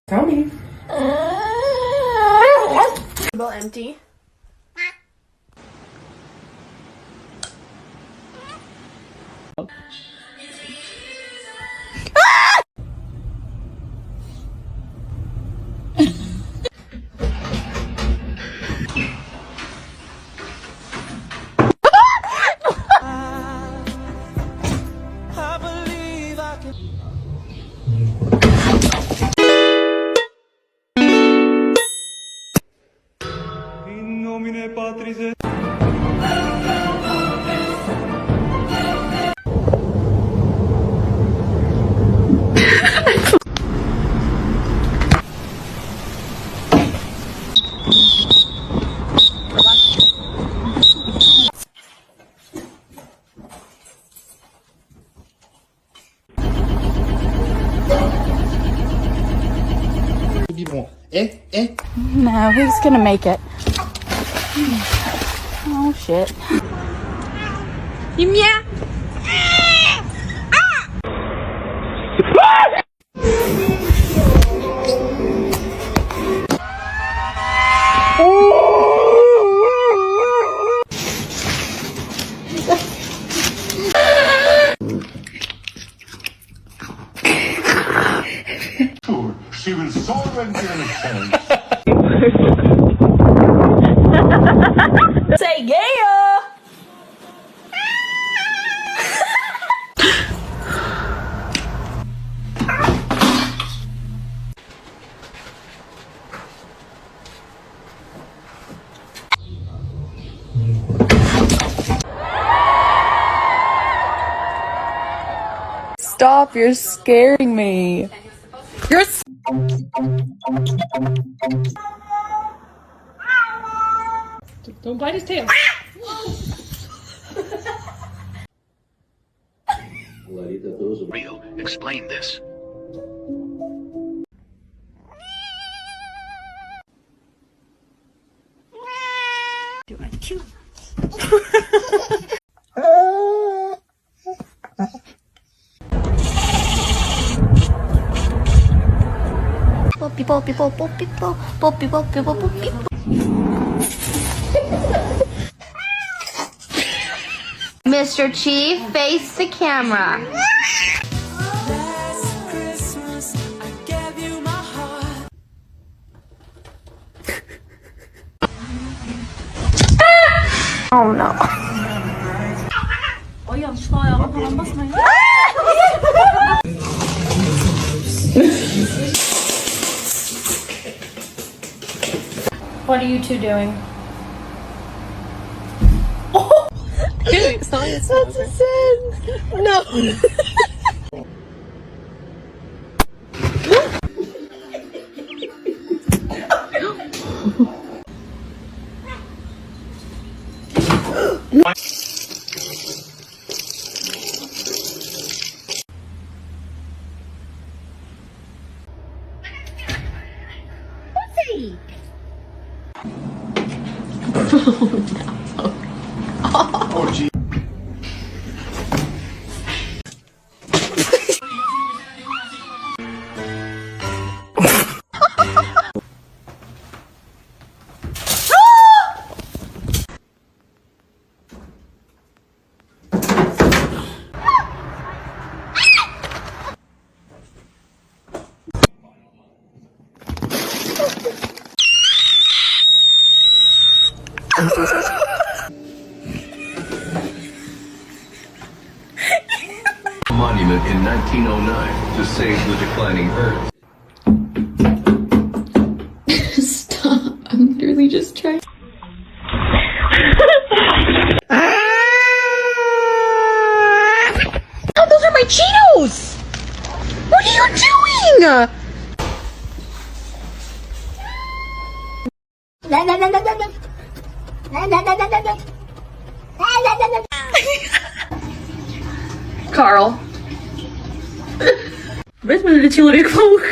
Tony. Table empty. No, he's gonna make it. Oh shit. You meow. She was so innocent. Say yeah. Stop, you're scaring me. You're Don't bite his tail. Real. Explain this. Poppy, poppy, poppy, poppy, poppy, poppy, poppy. Mr. Chief, face the camera. Oh no. What are you two doing? Dude, that's a sin. No. Oh, gee. Monument in 1909 to save the declining Earth. Stop. I'm literally just trying. Oh, those are my Cheetos! What are you doing? Carl. Weź mnie leciło jak fałk.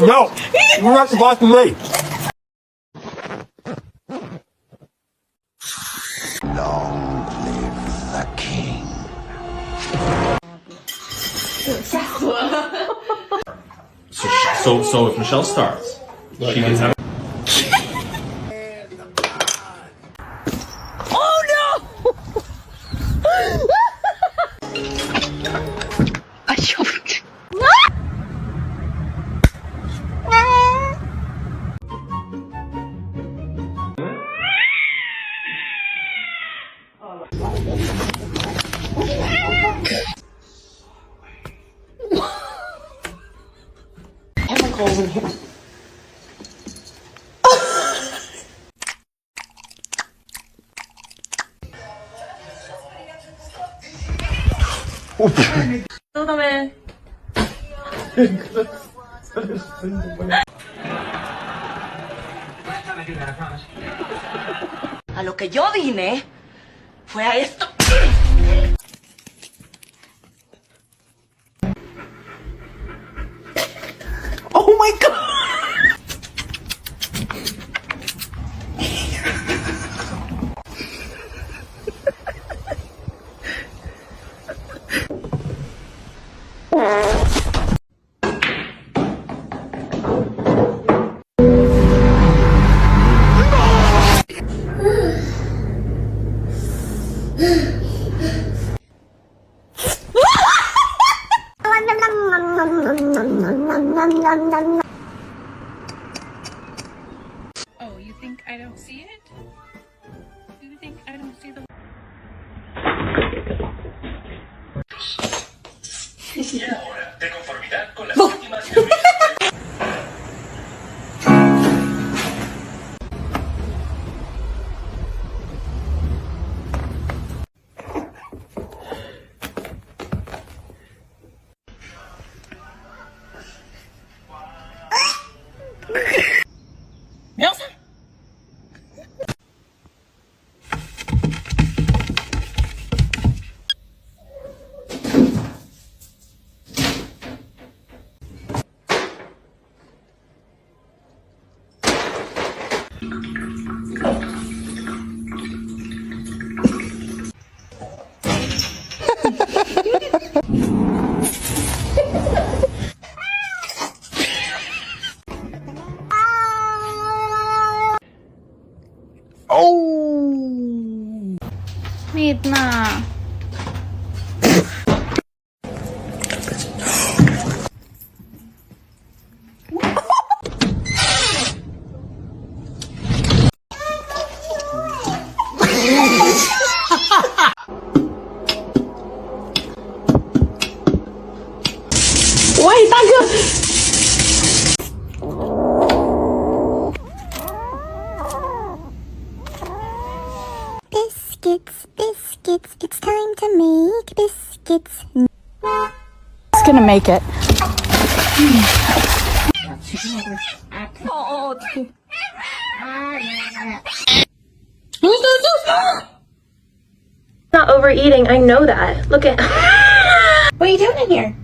No! You're not supposed to me! Long live the king. So if Michelle starts, she gets out. A lo que yo vine fue a esto. Oh my god. Oh, you think I don't see it? You think I don't see the... Y ahora, de conformidad con las últimas Wait na. Biscuits, biscuits, it's time to make biscuits. It's gonna make it. Not overeating, I know that. Look at. What are you doing in here?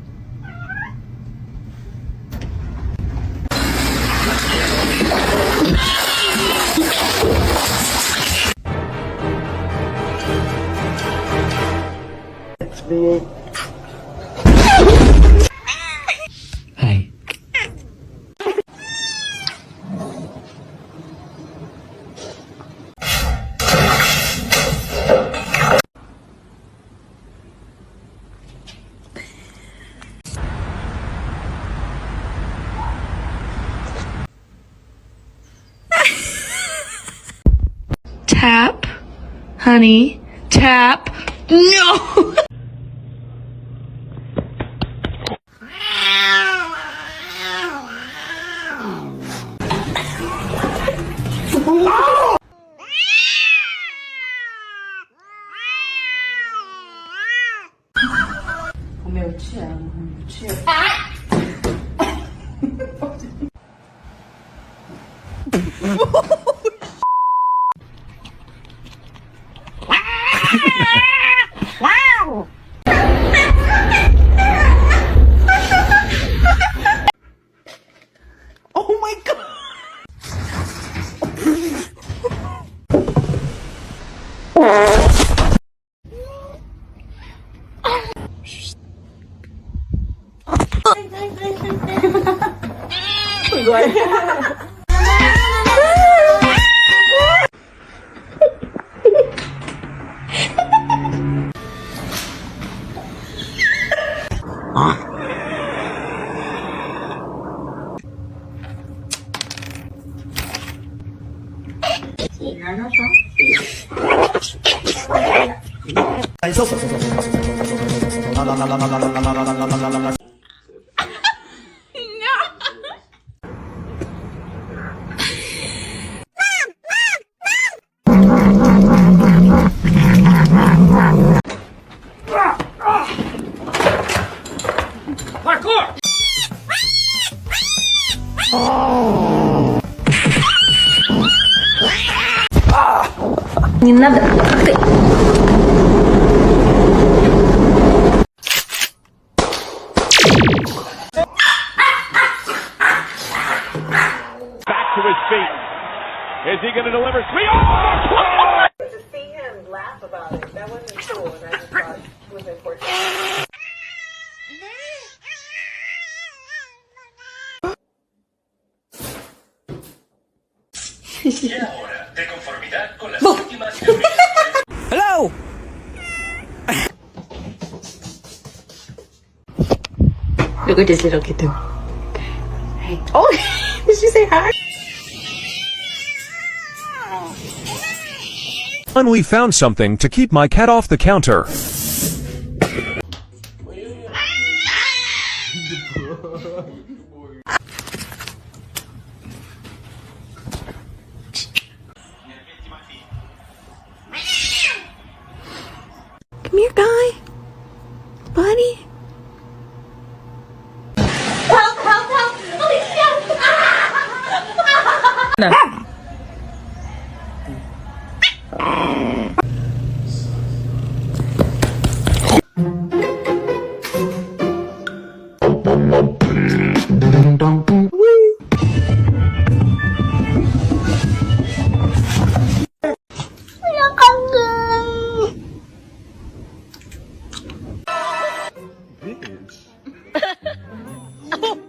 Hey. Tap, honey, tap. No! Не надо. Ты. Back to his feet. Is he going to deliver? Sweet. Oh! To see him laugh about it, that wasn't cool, and I just thought it was important. Y ahora, de conformidad con las últimas teorías. Hello! Look at this little kitten. Hey. Oh, did she say hi? Finally found something to keep my cat off the counter. Come here, guy. Buddy. Help, help, help! Alicia! Oh,